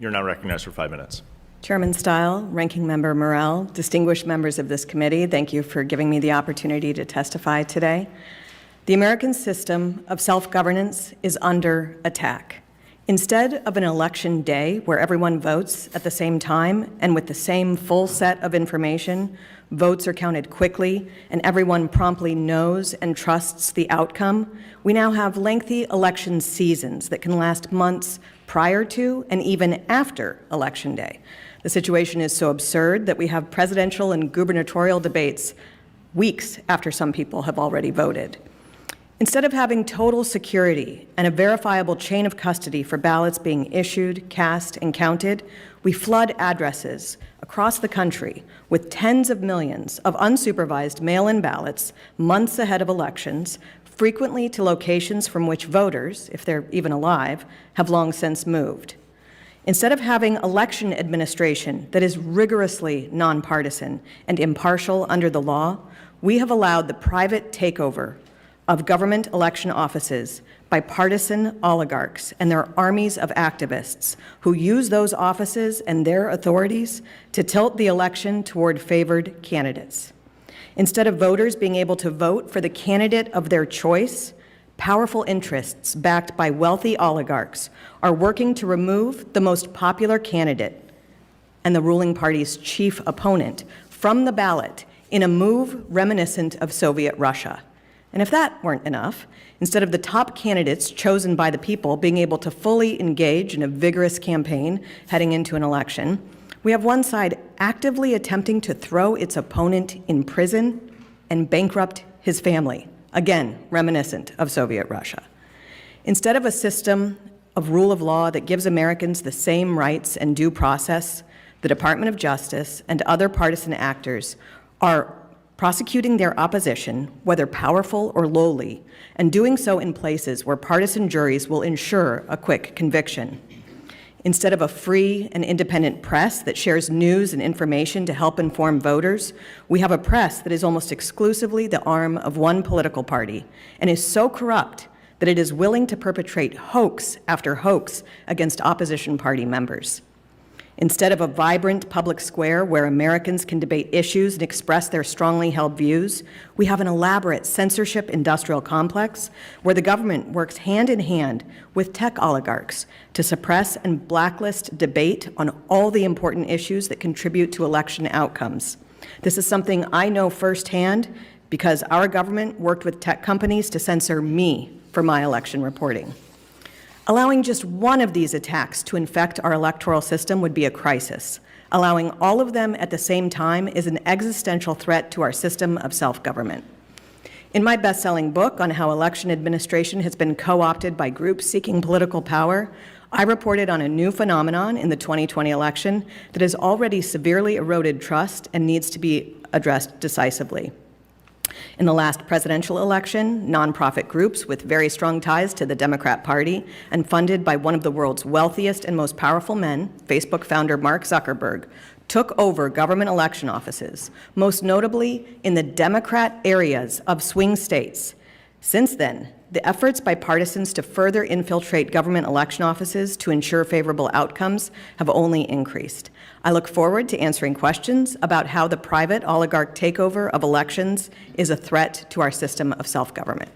You're now recognized for 5 minutes. Chairman Stile, Ranking Member Morell, distinguished members of this committee, thank you for giving me the opportunity to testify today. The American system of self-governance is under attack. Instead of an election day where everyone votes at the same time and with the same full set of information, votes are counted quickly, and everyone promptly knows and trusts the outcome, we now have lengthy election seasons that can last months prior to and even after Election Day. The situation is so absurd that we have presidential and gubernatorial debates weeks after some people have already voted. Instead of having total security and a verifiable chain of custody for ballots being issued, cast, and counted, we flood addresses across the country with tens of millions of unsupervised mail-in ballots months ahead of elections, frequently to locations from which voters, if they're even alive, have long since moved. Instead of having election administration that is rigorously nonpartisan and impartial under the law, we have allowed the private takeover of government election offices by partisan oligarchs and their armies of activists who use those offices and their authorities to tilt the election toward favored candidates. Instead of voters being able to vote for the candidate of their choice, powerful interests backed by wealthy oligarchs are working to remove the most popular candidate and the ruling party's chief opponent from the ballot in a move reminiscent of Soviet Russia. And if that weren't enough, instead of the top candidates chosen by the people being able to fully engage in a vigorous campaign heading into an election, we have one side actively attempting to throw its opponent in prison and bankrupt his family, again, reminiscent of Soviet Russia. Instead of a system of rule of law that gives Americans the same rights and due process, the Department of Justice and other partisan actors are prosecuting their opposition, whether powerful or lowly, and doing so in places where partisan juries will ensure a quick conviction. Instead of a free and independent press that shares news and information to help inform voters, we have a press that is almost exclusively the arm of one political party and is so corrupt that it is willing to perpetrate hoax after hoax against opposition party members. Instead of a vibrant public square where Americans can debate issues and express their strongly held views, we have an elaborate censorship industrial complex where the government works hand in hand with tech oligarchs to suppress and blacklist debate on all the important issues that contribute to election outcomes. This is something I know firsthand because our government worked with tech companies to censor me for my election reporting. Allowing just one of these attacks to infect our electoral system would be a crisis. Allowing all of them at the same time is an existential threat to our system of self-government. In my best-selling book on how election administration has been co-opted by groups seeking political power, I reported on a new phenomenon in the 2020 election that has already severely eroded trust and needs to be addressed decisively. In the last presidential election, nonprofit groups with very strong ties to the Democrat Party and funded by one of the world's wealthiest and most powerful men, Facebook founder Mark Zuckerberg, took over government election offices, most notably in the Democrat areas of swing states. Since then, the efforts by partisans to further infiltrate government election offices to ensure favorable outcomes have only increased. I look forward to answering questions about how the private oligarch takeover of elections is a threat to our system of self-government.